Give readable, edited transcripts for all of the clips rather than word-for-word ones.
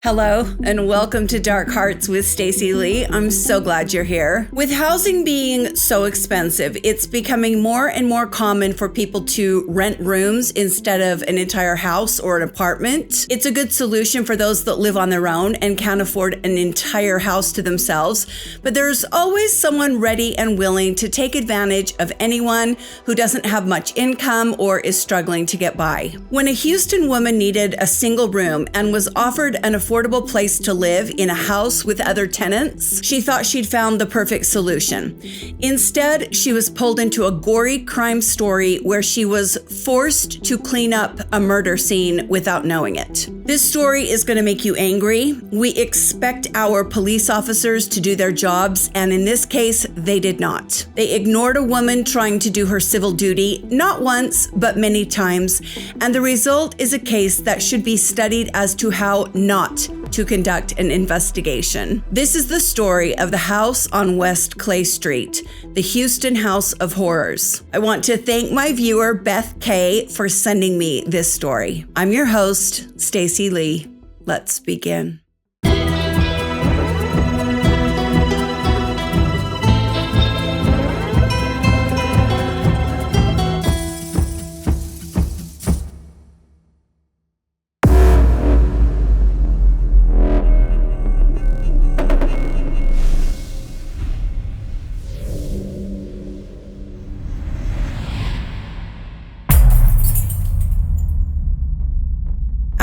Hello, and welcome to Dark Hearts with Stacy Lee. I'm so glad you're here. With housing being so expensive, it's becoming more and more common for people to rent rooms instead of an entire house or an apartment. It's a good solution for those that live on their own and can't afford an entire house to themselves, but there's always someone ready and willing to take advantage of anyone who doesn't have much income or is struggling to get by. When a Houston woman needed a single room and was offered an affordable place to live in a house with other tenants, she thought she'd found the perfect solution. Instead, she was pulled into a gory crime story where she was forced to clean up a murder scene without knowing it. This story is going to make you angry. We expect our police officers to do their jobs, and in this case, they did not. They ignored a woman trying to do her civil duty, not once, but many times, and the result is a case that should be studied as to how not to conduct an investigation. This is the story of the house on West Clay Street, the Houston House of Horrors. I want to thank my viewer, Beth K, for sending me this story. I'm your host, Stacy Lee. Let's begin.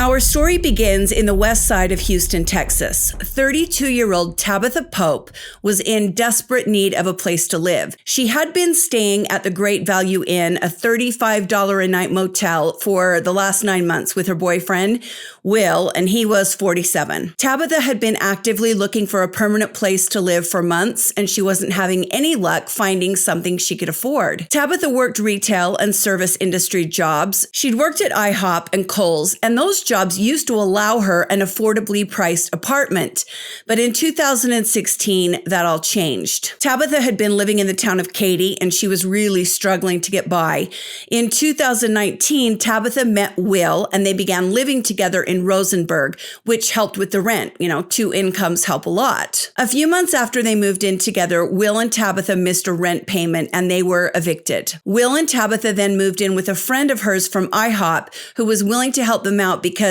Our story begins in the west side of Houston, Texas. 32-year-old Tabatha Pope was in desperate need of a place to live. She had been staying at the Great Value Inn, a $35 a night motel, for the last 9 months with her boyfriend, Will, and he was 47. Tabitha had been actively looking for a permanent place to live for months, and she wasn't having any luck finding something she could afford. Tabitha worked retail and service industry jobs. She'd worked at IHOP and Kohl's, and those jobs used to allow her an affordably priced apartment. But in 2016, that all changed. Tabitha had been living in the town of Katy, and she was really struggling to get by. In 2019, Tabitha met Will, and they began living together in Rosenberg, which helped with the rent. Two incomes help a lot. A few months after they moved in together, Will and Tabitha missed a rent payment, and they were evicted. Will and Tabitha then moved in with a friend of hers from IHOP who was willing to help them out because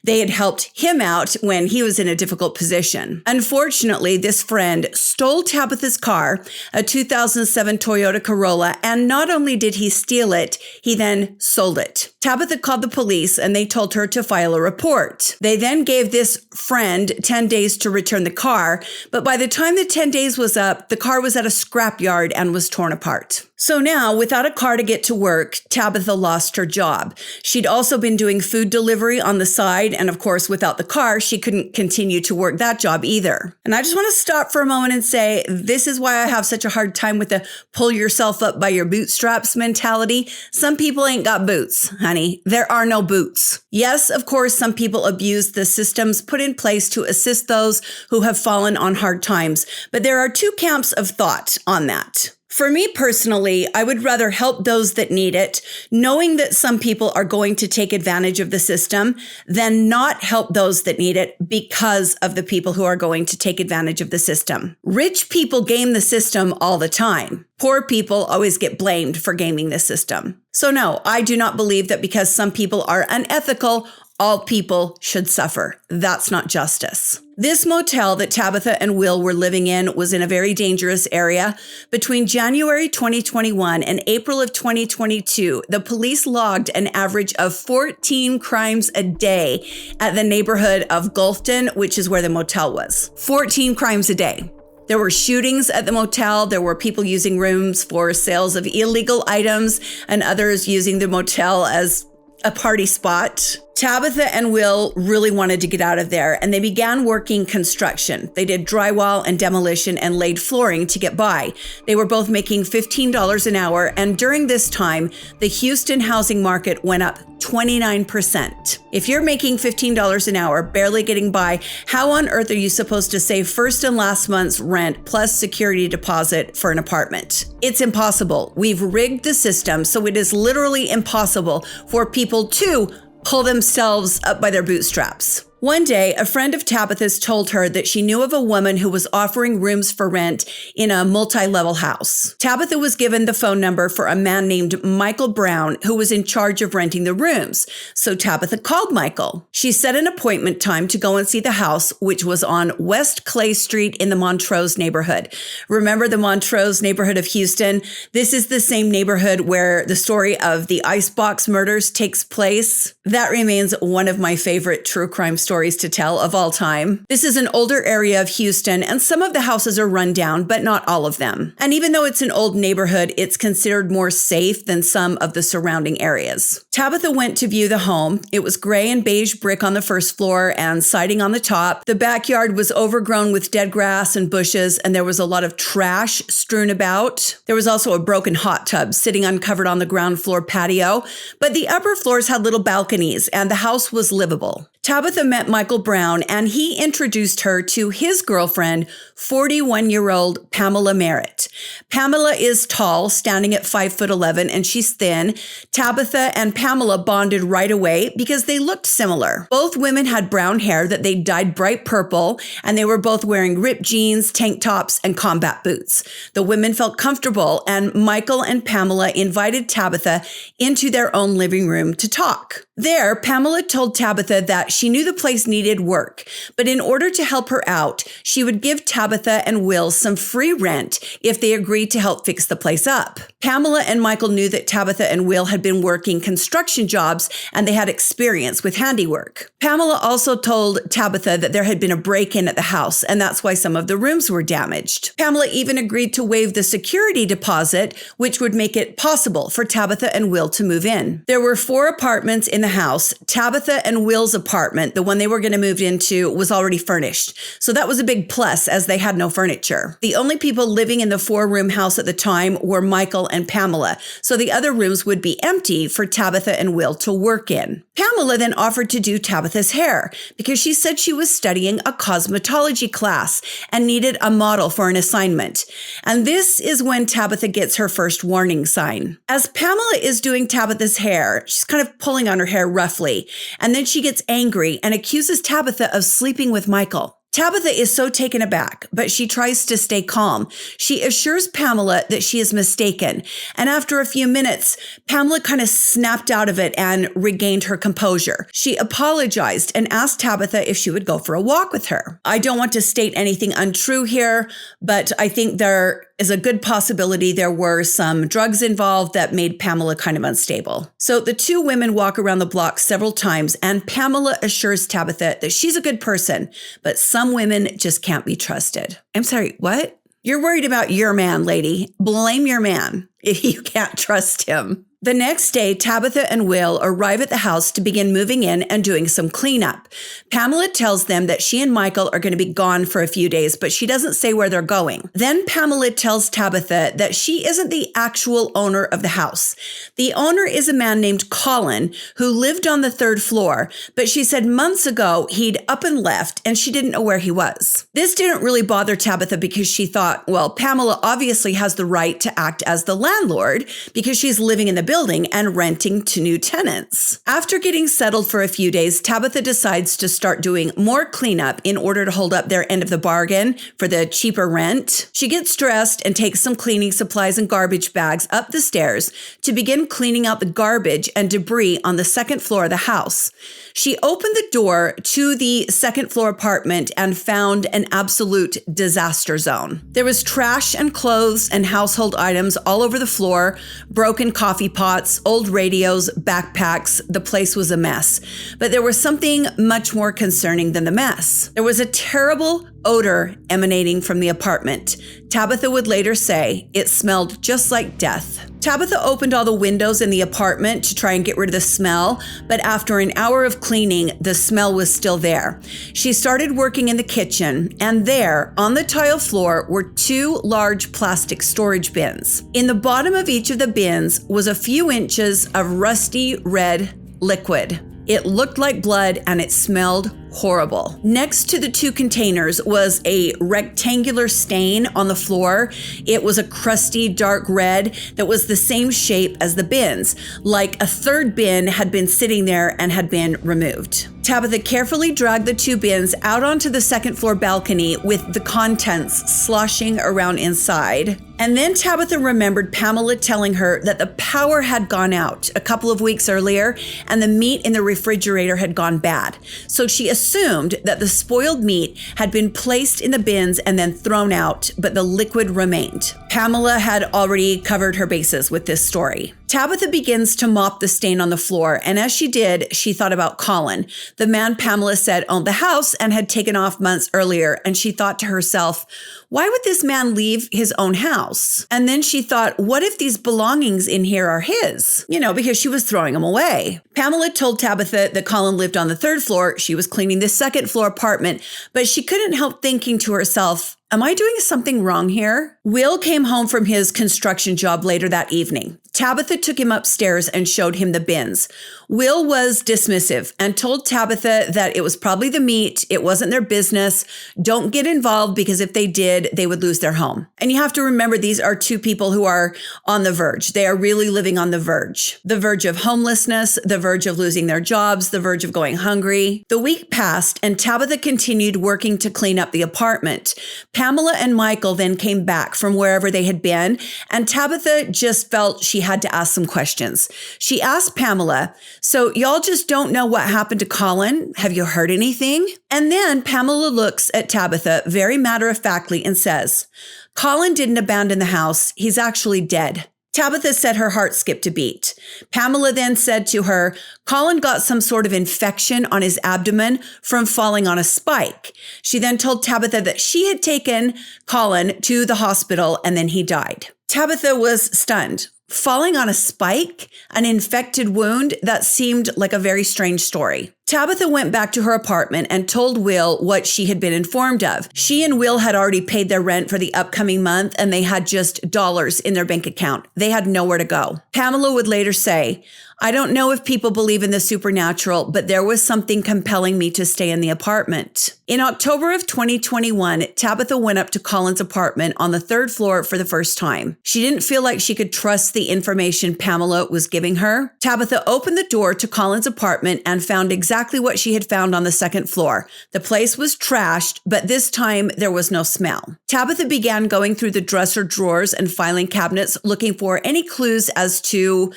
they had helped him out when he was in a difficult position. Unfortunately, this friend stole Tabitha's car, a 2007 Toyota Corolla, and not only did he steal it, he then sold it. Tabitha called the police and they told her to file a report. They then gave this friend 10 days to return the car, but by the time the 10 days was up, the car was at a scrapyard and was torn apart. So now, without a car to get to work, Tabitha lost her job. She'd also been doing food delivery on the side, and of course, without the car, she couldn't continue to work that job either. And I just want to stop for a moment and say, this is why I have such a hard time with the pull yourself up by your bootstraps mentality. Some people ain't got boots, honey. There are no boots. Yes, of course, some people abuse the systems put in place to assist those who have fallen on hard times, but there are two camps of thought on that. For me personally, I would rather help those that need it, knowing that some people are going to take advantage of the system, than not help those that need it because of the people who are going to take advantage of the system. Rich people game the system all the time. Poor people always get blamed for gaming the system. So no, I do not believe that because some people are unethical, all people should suffer. That's not justice. This motel that Tabitha and Will were living in was in a very dangerous area. Between January 2021 and April of 2022, the police logged an average of 14 crimes a day at the neighborhood of Gulfton, which is where the motel was. 14 crimes a day. There were shootings at the motel. There were people using rooms for sales of illegal items and others using the motel as a party spot. Tabitha and Will really wanted to get out of there, and they began working construction. They did drywall and demolition and laid flooring to get by. They were both making $15 an hour, and during this time, the Houston housing market went up 29%. If you're making $15 an hour, barely getting by, how on earth are you supposed to save first and last month's rent plus security deposit for an apartment? It's impossible. We've rigged the system, so it is literally impossible for people to pull themselves up by their bootstraps. One day, a friend of Tabitha's told her that she knew of a woman who was offering rooms for rent in a multi-level house. Tabitha was given the phone number for a man named Michael Brown who was in charge of renting the rooms, so Tabitha called Michael. She set an appointment time to go and see the house, which was on West Clay Street in the Montrose neighborhood. Remember the Montrose neighborhood of Houston? This is the same neighborhood where the story of the Icebox murders takes place. That remains one of my favorite true crime stories to tell of all time. This is an older area of Houston, and some of the houses are run down, but not all of them. And even though it's an old neighborhood, it's considered more safe than some of the surrounding areas. Tabitha went to view the home. It was gray and beige brick on the first floor and siding on the top. The backyard was overgrown with dead grass and bushes, and there was a lot of trash strewn about. There was also a broken hot tub sitting uncovered on the ground floor patio, but the upper floors had little balconies, and the house was livable. Tabitha met Michael Brown, and he introduced her to his girlfriend, 41-year-old Pamela Merritt. Pamela is tall, standing at 5'11", and she's thin. Tabitha and Pamela bonded right away because they looked similar. Both women had brown hair that they dyed bright purple, and they were both wearing ripped jeans, tank tops, and combat boots. The women felt comfortable, and Michael and Pamela invited Tabitha into their own living room to talk. There, Pamela told Tabitha that she knew the place needed work, but in order to help her out, she would give Tabitha and Will some free rent if they agreed to help fix the place up. Pamela and Michael knew that Tabitha and Will had been working construction jobs and they had experience with handiwork. Pamela also told Tabitha that there had been a break-in at the house, and that's why some of the rooms were damaged. Pamela even agreed to waive the security deposit, which would make it possible for Tabitha and Will to move in. There were 4 apartments in the house. Tabitha and Will's apartment, the one they were going to move into, was already furnished. So that was a big plus as they had no furniture. The only people living in the 4-room house at the time were Michael and Pamela. So the other rooms would be empty for Tabitha and Will to work in. Pamela then offered to do Tabitha's hair because she said she was studying a cosmetology class and needed a model for an assignment. And this is when Tabitha gets her first warning sign. As Pamela is doing Tabitha's hair, she's kind of pulling on her hair roughly, and then she gets angry and accuses Tabitha of sleeping with Michael. Tabitha is so taken aback, but she tries to stay calm. She assures Pamela that she is mistaken, and after a few minutes, Pamela kind of snapped out of it and regained her composure. She apologized and asked Tabitha if she would go for a walk with her. I don't want to state anything untrue here, but I think there is a good possibility there were some drugs involved that made Pamela kind of unstable. So the 2 women walk around the block several times, and Pamela assures Tabitha that she's a good person, but some women just can't be trusted. I'm sorry, what? You're worried about your man, lady. Blame your man if you can't trust him. The next day, Tabitha and Will arrive at the house to begin moving in and doing some cleanup. Pamela tells them that she and Michael are going to be gone for a few days, but she doesn't say where they're going. Then Pamela tells Tabitha that she isn't the actual owner of the house. The owner is a man named Colin who lived on the 3rd floor, but she said months ago he'd up and left and she didn't know where he was. This didn't really bother Tabitha because she thought, well, Pamela obviously has the right to act as the landlord because she's living in the building and renting to new tenants. After getting settled for a few days, Tabitha decides to start doing more cleanup in order to hold up their end of the bargain for the cheaper rent. She gets dressed and takes some cleaning supplies and garbage bags up the stairs to begin cleaning out the garbage and debris on the 2nd floor of the house. She opened the door to the 2nd floor apartment and found an absolute disaster zone. There was trash and clothes and household items all over the floor, broken coffee pots, old radios, backpacks. The place was a mess. But there was something much more concerning than the mess. There was a terrible odor emanating from the apartment. Tabitha would later say it smelled just like death. Tabitha opened all the windows in the apartment to try and get rid of the smell, but after an hour of cleaning, the smell was still there. She started working in the kitchen, and there, on the tile floor, were 2 large plastic storage bins. In the bottom of each of the bins was a few inches of rusty red liquid. It looked like blood and it smelled horrible. Next to the 2 containers was a rectangular stain on the floor. It was a crusty dark red that was the same shape as the bins, like a 3rd bin had been sitting there and had been removed. Tabitha carefully dragged the 2 bins out onto the 2nd floor balcony with the contents sloshing around inside. And then Tabitha remembered Pamela telling her that the power had gone out a couple of weeks earlier and the meat in the refrigerator had gone bad. So she assumed that the spoiled meat had been placed in the bins and then thrown out, but the liquid remained. Pamela had already covered her bases with this story. Tabitha begins to mop the stain on the floor, and as she did, she thought about Colin, the man Pamela said owned the house and had taken off months earlier, and she thought to herself, why would this man leave his own house? And then she thought, what if these belongings in here are his? Because she was throwing them away. Pamela told Tabitha that Colin lived on the 3rd floor. She was cleaning the 2nd floor apartment, but she couldn't help thinking to herself, am I doing something wrong here? Will came home from his construction job later that evening. Tabitha took him upstairs and showed him the bins. Will was dismissive and told Tabitha that it was probably the meat. It wasn't their business. Don't get involved because if they did, they would lose their home. And you have to remember, these are 2 people who are on the verge. They are really living on the verge of homelessness, the verge of losing their jobs, the verge of going hungry. The week passed and Tabitha continued working to clean up the apartment. Pamela and Michael then came back from wherever they had been, and Tabitha just felt she had to ask some questions. She asked Pamela, so y'all just don't know what happened to Colin? Have you heard anything? And then Pamela looks at Tabitha very matter-of-factly and says, Colin didn't abandon the house. He's actually dead. Tabitha said her heart skipped a beat. Pamela then said to her, Colin got some sort of infection on his abdomen from falling on a spike. She then told Tabitha that she had taken Colin to the hospital and then he died. Tabitha was stunned. Falling on a spike? An infected wound? That seemed like a very strange story. Tabitha went back to her apartment and told Will what she had been informed of. She and Will had already paid their rent for the upcoming month and they had just dollars in their bank account. They had nowhere to go. Pamela would later say, I don't know if people believe in the supernatural, but there was something compelling me to stay in the apartment. In October of 2021, Tabitha went up to Colin's apartment on the 3rd floor for the first time. She didn't feel like she could trust the information Pamela was giving her. Tabitha opened the door to Colin's apartment and found exactly what she had found on the 2nd floor. The place was trashed, but this time there was no smell. Tabitha began going through the dresser drawers and filing cabinets looking for any clues as to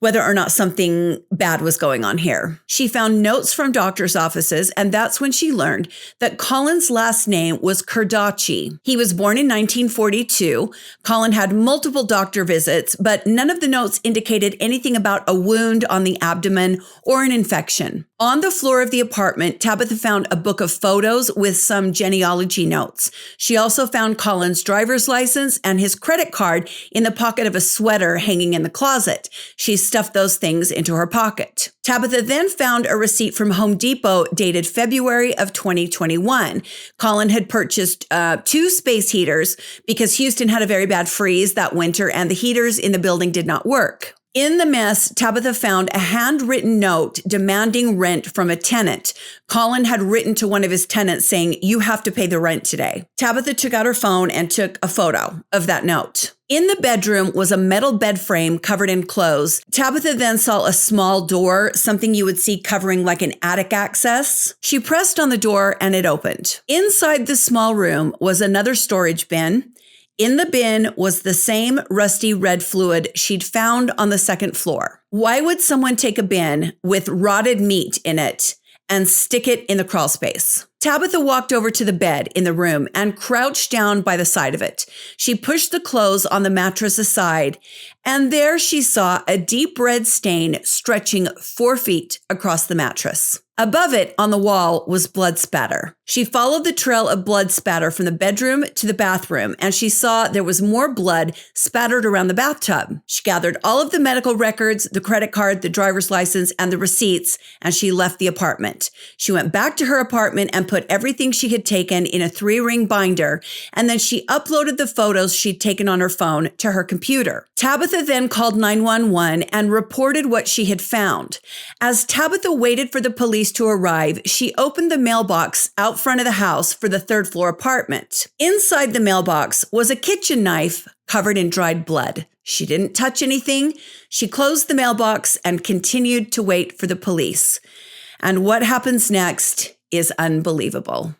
whether or not something bad was going on here. She found notes from doctor's offices, and that's when she learned that Colin's last name was Kurdachi. He was born in 1942. Colin had multiple doctor visits, but none of the notes indicated anything about a wound on the abdomen or an infection. On the floor of the apartment, Tabitha found a book of photos with some genealogy notes. She also found Colin's driver's license and his credit card in the pocket of a sweater hanging in the closet. She stuffed those things into her pocket. Tabitha then found a receipt from Home Depot dated February of 2021. Colin had purchased 2 space heaters because Houston had a very bad freeze that winter and the heaters in the building did not work. In the mess, Tabitha found a handwritten note demanding rent from a tenant. Colin had written to one of his tenants saying, you have to pay the rent today. Tabitha took out her phone and took a photo of that note. In the bedroom was a metal bed frame covered in clothes. Tabitha then saw a small door, something you would see covering like an attic access. She pressed on the door and it opened. Inside the small room was another storage bin. In the bin was the same rusty red fluid she'd found on the 2nd floor. Why would someone take a bin with rotted meat in it and stick it in the crawl space? Tabitha walked over to the bed in the room and crouched down by the side of it. She pushed the clothes on the mattress aside, and there she saw a deep red stain stretching 4 feet across the mattress. Above it on the wall was blood spatter. She followed the trail of blood spatter from the bedroom to the bathroom, and she saw there was more blood spattered around the bathtub. She gathered all of the medical records, the credit card, the driver's license, and the receipts, and she left the apartment. She went back to her apartment and put everything she had taken in a 3-ring binder, and then she uploaded the photos she'd taken on her phone to her computer. Tabitha then called 911 and reported what she had found. As Tabitha waited for the police to arrive, she opened the mailbox out front of the house for the third-floor apartment. Inside the mailbox was a kitchen knife covered in dried blood. She didn't touch anything. She closed the mailbox and continued to wait for the police. And what happens next is unbelievable.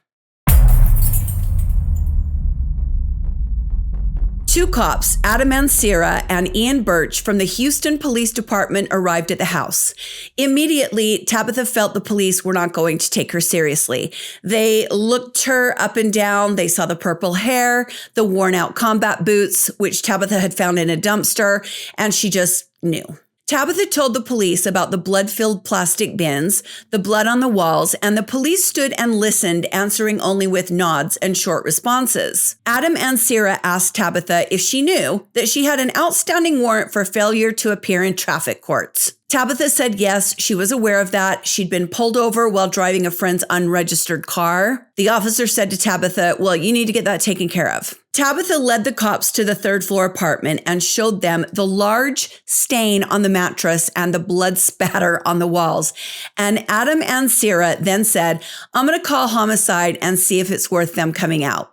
Two cops, Adam Ansira and Ian Birch from the Houston Police Department, arrived at the house. Immediately, Tabitha felt the police were not going to take her seriously. They looked her up and down. They saw the purple hair, the worn-out combat boots, which Tabitha had found in a dumpster, and she just knew. Tabitha told the police about the blood-filled plastic bins, the blood on the walls, and the police stood and listened, answering only with nods and short responses. Adam Ansira asked Tabitha if she knew that she had an outstanding warrant for failure to appear in traffic courts. Tabitha said yes, she was aware of that. She'd been pulled over while driving a friend's unregistered car. The officer said to Tabitha, well, you need to get that taken care of. Tabitha led the cops to the third-floor apartment and showed them the large stain on the mattress and the blood spatter on the walls. And Adam Ansira then said, I'm going to call homicide and see if it's worth them coming out.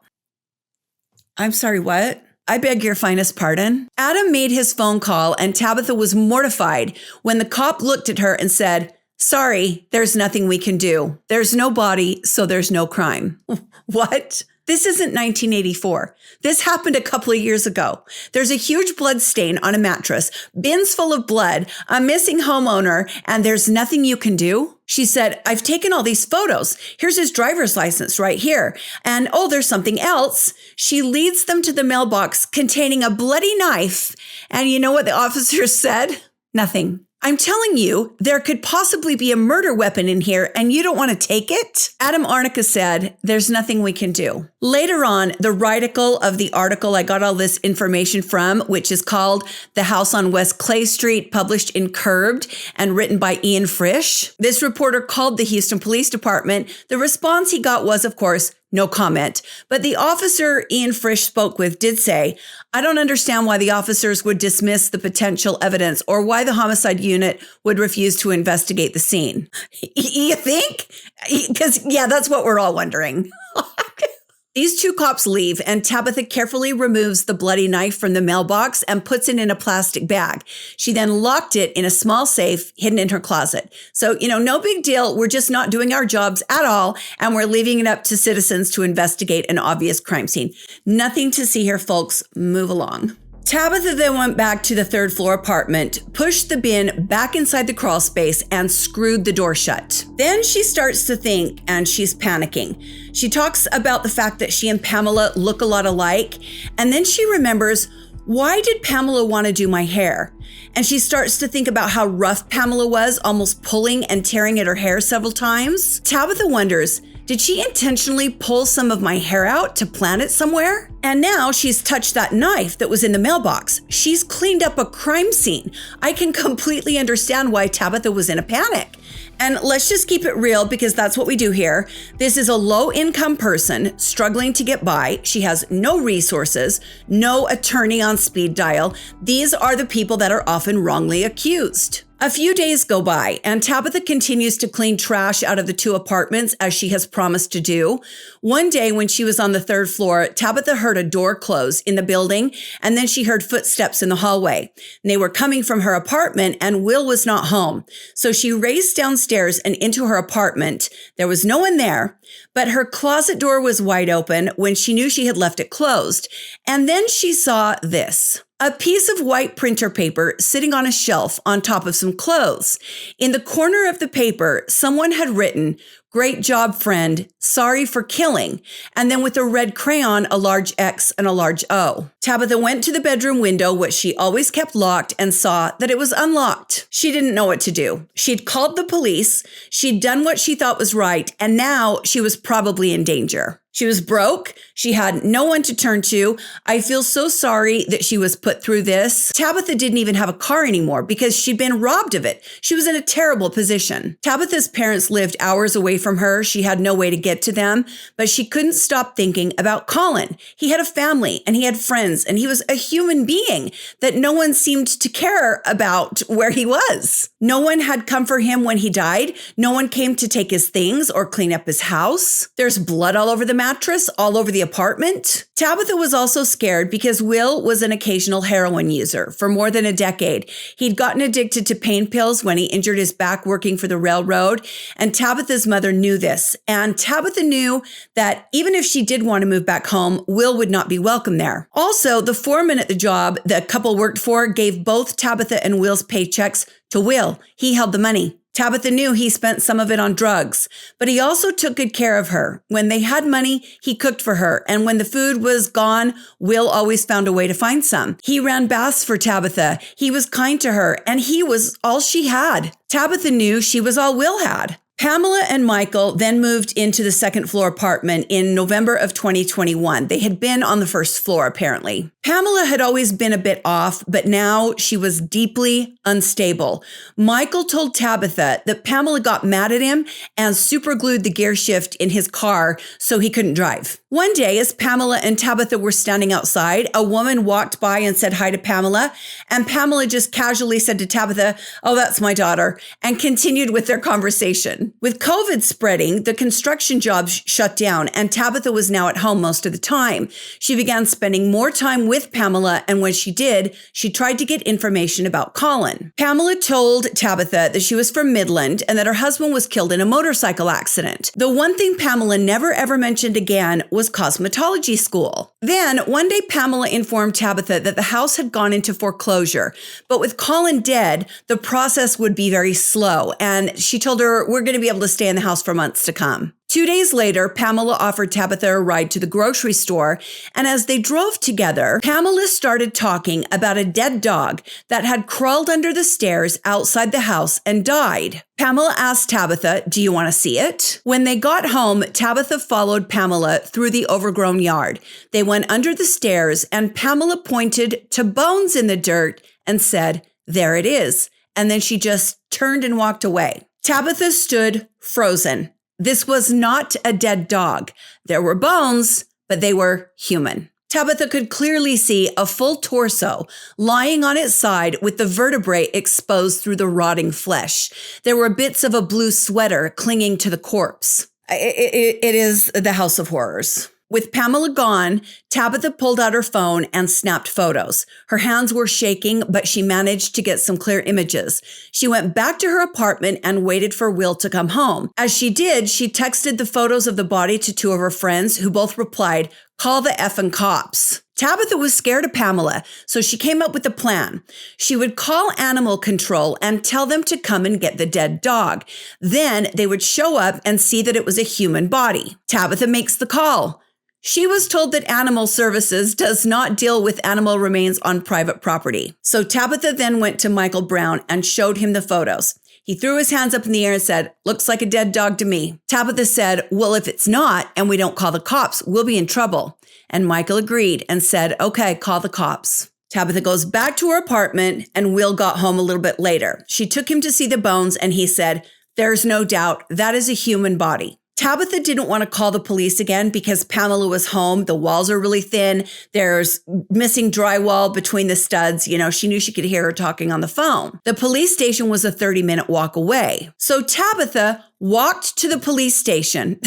I'm sorry, what? I beg your finest pardon. Adam made his phone call and Tabitha was mortified when the cop looked at her and said, sorry, there's nothing we can do. There's no body, so there's no crime. What? This isn't 1984. This happened a couple of years ago. There's a huge blood stain on a mattress, bins full of blood, a missing homeowner, and there's nothing you can do? She said, I've taken all these photos. Here's his driver's license right here. And oh, there's something else. She leads them to the mailbox containing a bloody knife. And you know what the officer said? Nothing. I'm telling you, there could possibly be a murder weapon in here and you don't want to take it? Adam Arnica said, there's nothing we can do. Later on, the article of the article I got all this information from, which is called The House on West Clay Street, published in Curbed and written by Ian Frisch. This reporter called the Houston Police Department. The response he got was, of course, no comment. But the officer Ian Frisch spoke with did say, I don't understand why the officers would dismiss the potential evidence or why the homicide unit would refuse to investigate the scene. You think? Because, yeah, that's what we're all wondering. These two cops leave and Tabitha carefully removes the bloody knife from the mailbox and puts it in a plastic bag. She then locked it in a small safe hidden in her closet. So, no big deal. We're just not doing our jobs at all. And we're leaving it up to citizens to investigate an obvious crime scene. Nothing to see here, folks. Move along. Tabitha then went back to the third-floor apartment, pushed the bin back inside the crawl space, and screwed the door shut. Then she starts to think, and she's panicking. She talks about the fact that she and Pamela look a lot alike, and then she remembers, why did Pamela want to do my hair? And she starts to think about how rough Pamela was, almost pulling and tearing at her hair several times. Tabitha wonders, did she intentionally pull some of my hair out to plant it somewhere? And now she's touched that knife that was in the mailbox. She's cleaned up a crime scene. I can completely understand why Tabitha was in a panic. And let's just keep it real because that's what we do here. This is a low-income person struggling to get by. She has no resources, no attorney on speed dial. These are the people that are often wrongly accused. A few days go by, and Tabitha continues to clean trash out of the two apartments as she has promised to do. One day when she was on the third floor, Tabitha heard a door close in the building, and then she heard footsteps in the hallway. And they were coming from her apartment, and Will was not home. So she raced downstairs and into her apartment. There was no one there, but her closet door was wide open when she knew she had left it closed. And then she saw this. A piece of white printer paper sitting on a shelf on top of some clothes. In the corner of the paper, someone had written, "Great job, friend. Sorry for killing." And then with a red crayon, a large X and a large O. Tabitha went to the bedroom window, which she always kept locked, and saw that it was unlocked. She didn't know what to do. She'd called the police. She'd done what she thought was right. And now she was probably in danger. She was broke. She had no one to turn to. I feel so sorry that she was put through this. Tabitha didn't even have a car anymore because she'd been robbed of it. She was in a terrible position. Tabitha's parents lived hours away from her. She had no way to get to them, but she couldn't stop thinking about Colin. He had a family and he had friends and he was a human being that no one seemed to care about where he was. No one had come for him when he died. No one came to take his things or clean up his house. There's blood all over the mattress, all over the apartment. Tabitha was also scared because Will was an occasional heroin user for more than a decade. He'd gotten addicted to pain pills when he injured his back working for the railroad, and Tabitha's mother knew this. And Tabitha knew that even if she did want to move back home, Will would not be welcome there. Also, the foreman at the job the couple worked for gave both Tabitha and Will's paychecks to Will. He held the money. Tabitha knew he spent some of it on drugs, but he also took good care of her. When they had money, he cooked for her. And when the food was gone, Will always found a way to find some. He ran baths for Tabitha. He was kind to her, and he was all she had. Tabitha knew she was all Will had. Pamela and Michael then moved into the second floor apartment in November of 2021. They had been on the first floor, apparently. Pamela had always been a bit off, but now she was deeply unstable. Michael told Tabitha that Pamela got mad at him and superglued the gear shift in his car so he couldn't drive. One day, as Pamela and Tabitha were standing outside, a woman walked by and said hi to Pamela, and Pamela just casually said to Tabitha, "Oh, that's my daughter," and continued with their conversation. With COVID spreading, the construction jobs shut down, and Tabitha was now at home most of the time. She began spending more time with Pamela, and when she did, she tried to get information about Colin. Pamela told Tabitha that she was from Midland and that her husband was killed in a motorcycle accident. The one thing Pamela never ever mentioned again was cosmetology school. Then, one day Pamela informed Tabitha that the house had gone into foreclosure, but with Colin dead, the process would be very slow, and she told her, "We're going to be able to stay in the house for months to come." 2 days later, Pamela offered Tabitha a ride to the grocery store, and as they drove together, Pamela started talking about a dead dog that had crawled under the stairs outside the house and died. Pamela asked Tabitha, "Do you want to see it?" When they got home, Tabitha followed Pamela through the overgrown yard. They went under the stairs, and Pamela pointed to bones in the dirt and said, "There it is." And then she just turned and walked away. Tabitha stood frozen. This was not a dead dog. There were bones, but they were human. Tabitha could clearly see a full torso lying on its side with the vertebrae exposed through the rotting flesh. There were bits of a blue sweater clinging to the corpse. It is the House of Horrors. With Pamela gone, Tabitha pulled out her phone and snapped photos. Her hands were shaking, but she managed to get some clear images. She went back to her apartment and waited for Will to come home. As she did, she texted the photos of the body to two of her friends, who both replied, "Call the effing cops." Tabitha was scared of Pamela, so she came up with a plan. She would call animal control and tell them to come and get the dead dog. Then they would show up and see that it was a human body. Tabitha makes the call. She was told that Animal Services does not deal with animal remains on private property. So Tabitha then went to Michael Brown and showed him the photos. He threw his hands up in the air and said, "Looks like a dead dog to me." Tabitha said, "Well, if it's not and we don't call the cops, we'll be in trouble." And Michael agreed and said, "Okay, call the cops." Tabitha goes back to her apartment, and Will got home a little bit later. She took him to see the bones, and he said, "There's no doubt that is a human body." Tabitha didn't want to call the police again because Pamela was home. The walls are really thin. There's missing drywall between the studs. She knew she could hear her talking on the phone. The police station was a 30-minute walk away. So Tabitha walked to the police station.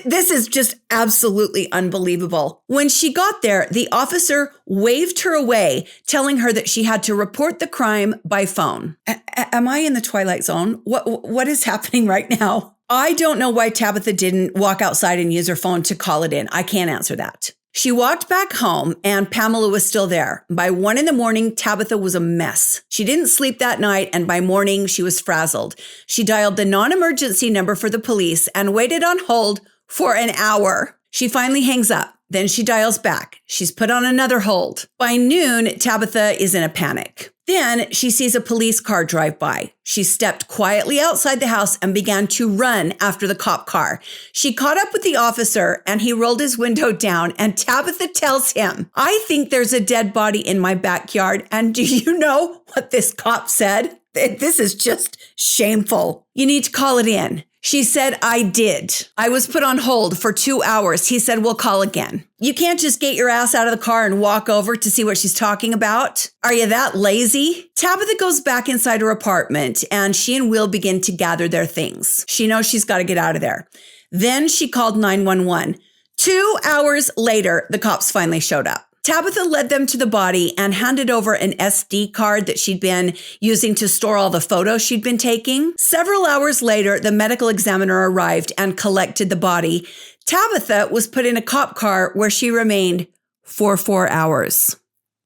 This is just absolutely unbelievable. When she got there, the officer waved her away, telling her that she had to report the crime by phone. Am I in the Twilight Zone? What is happening right now? I don't know why Tabitha didn't walk outside and use her phone to call it in. I can't answer that. She walked back home and Pamela was still there. By 1 a.m, Tabitha was a mess. She didn't sleep that night, and by morning she was frazzled. She dialed the non-emergency number for the police and waited on hold for an hour. She finally hangs up. Then she dials back. She's put on another hold. By noon, Tabitha is in a panic. Then she sees a police car drive by. She stepped quietly outside the house and began to run after the cop car. She caught up with the officer and he rolled his window down, and Tabitha tells him, "I think there's a dead body in my backyard." And do you know what this cop said? This is just shameful. "You need to call it in." She said, "I did. I was put on hold for 2 hours. He said, we'll call again." You can't just get your ass out of the car and walk over to see what she's talking about. Are you that lazy? Tabitha goes back inside her apartment and she and Will begin to gather their things. She knows she's got to get out of there. Then she called 911. 2 hours later, the cops finally showed up. Tabitha led them to the body and handed over an SD card that she'd been using to store all the photos she'd been taking. Several hours later, the medical examiner arrived and collected the body. Tabitha was put in a cop car where she remained for 4 hours.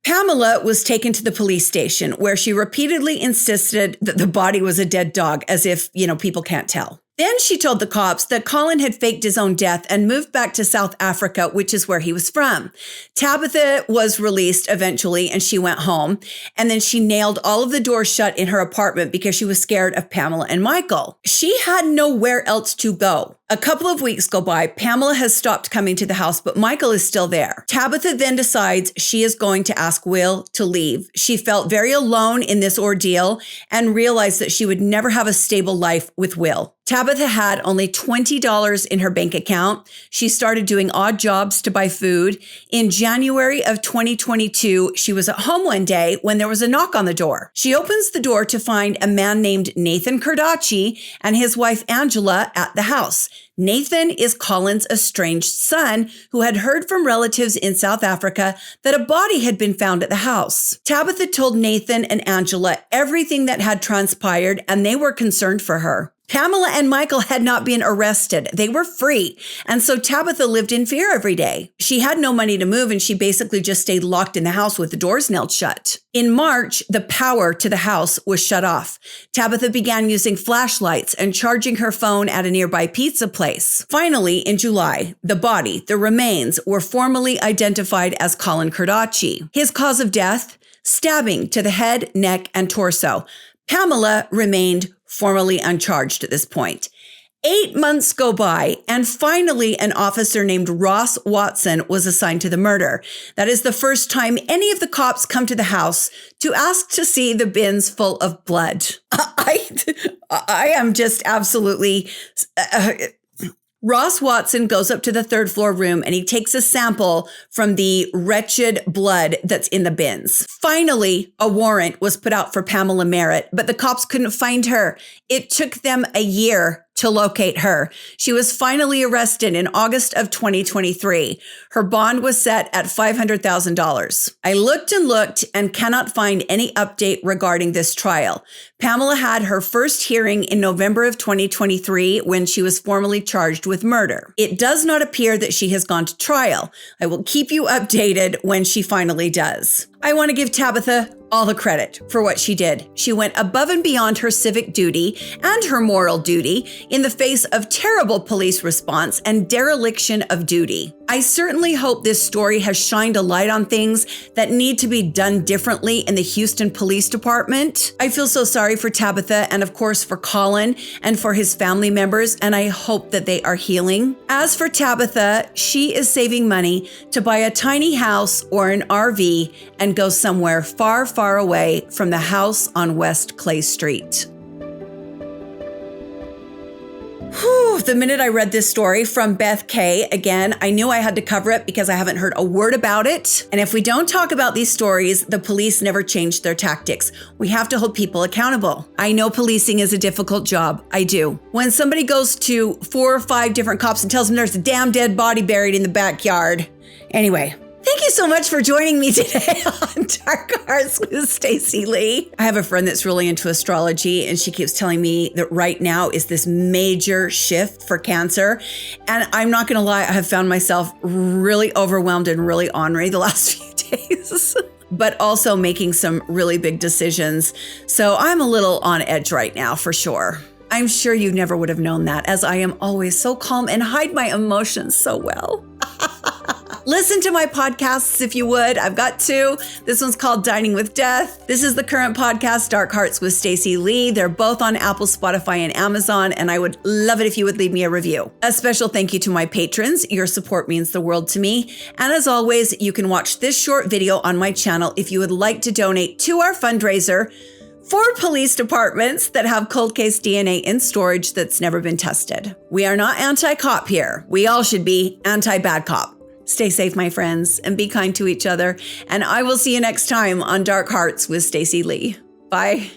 Pamela was taken to the police station where she repeatedly insisted that the body was a dead dog, as if, people can't tell. Then she told the cops that Colin had faked his own death and moved back to South Africa, which is where he was from. Tabitha was released eventually and she went home. And then she nailed all of the doors shut in her apartment because she was scared of Pamela and Michael. She had nowhere else to go. A couple of weeks go by. Pamela has stopped coming to the house, but Michael is still there. Tabitha then decides she is going to ask Will to leave. She felt very alone in this ordeal and realized that she would never have a stable life with Will. Tabitha had only $20 in her bank account. She started doing odd jobs to buy food. In January of 2022, she was at home one day when there was a knock on the door. She opens the door to find a man named Nathan Kurdachi and his wife Angela at the house. Nathan is Colin's estranged son who had heard from relatives in South Africa that a body had been found at the house. Tabitha told Nathan and Angela everything that had transpired, and they were concerned for her. Pamela and Michael had not been arrested. They were free. And so Tabitha lived in fear every day. She had no money to move and she basically just stayed locked in the house with the doors nailed shut. In March, the power to the house was shut off. Tabitha began using flashlights and charging her phone at a nearby pizza place. Finally, in July, the remains were formally identified as Colin Kurdachi. His cause of death, stabbing to the head, neck, and torso. Pamela remained formally uncharged at this point. 8 months go by, and finally an officer named Ross Watson was assigned to the murder. That is the first time any of the cops come to the house to ask to see the bins full of blood. I am just absolutely... Ross Watson goes up to the third floor room and he takes a sample from the wretched blood that's in the bins. Finally, a warrant was put out for Pamela Merritt, but the cops couldn't find her. It took them a year to locate her. She was finally arrested in August of 2023. Her bond was set at $500,000. I looked and cannot find any update regarding this trial. Pamela had her first hearing in November of 2023 when she was formally charged with murder. It does not appear that she has gone to trial. I will keep you updated when she finally does. I want to give Tabitha all the credit for what she did. She went above and beyond her civic duty and her moral duty in the face of terrible police response and dereliction of duty. I certainly hope this story has shined a light on things that need to be done differently in the Houston Police Department. I feel so sorry for Tabitha and of course for Colin and for his family members, and I hope that they are healing. As for Tabitha, she is saving money to buy a tiny house or an RV and go somewhere far, far away from the house on West Clay Street. Whew, the minute I read this story from Beth K, again, I knew I had to cover it because I haven't heard a word about it. And if we don't talk about these stories, the police never change their tactics. We have to hold people accountable. I know policing is a difficult job. I do. When somebody goes to 4 or 5 different cops and tells them there's a damn dead body buried in the backyard. Anyway, thank you so much for joining me today on Dark Arts with Stacy Lee. I have a friend that's really into astrology, and she keeps telling me that right now is this major shift for Cancer. And I'm not going to lie, I have found myself really overwhelmed and really ornery the last few days, but also making some really big decisions. So I'm a little on edge right now for sure. I'm sure you never would have known that, as I am always so calm and hide my emotions so well. Listen to my podcasts if you would. I've got two. This one's called Dining with Death. This is the current podcast, Dark Hearts with Stacy Lee. They're both on Apple, Spotify, and Amazon, and I would love it if you would leave me a review. A special thank you to my patrons. Your support means the world to me. And as always, you can watch this short video on my channel if you would like to donate to our fundraiser for police departments that have cold case DNA in storage that's never been tested. We are not anti-cop here. We all should be anti-bad cop. Stay safe, my friends, and be kind to each other. And I will see you next time on Dark Hearts with Stacy Lee. Bye.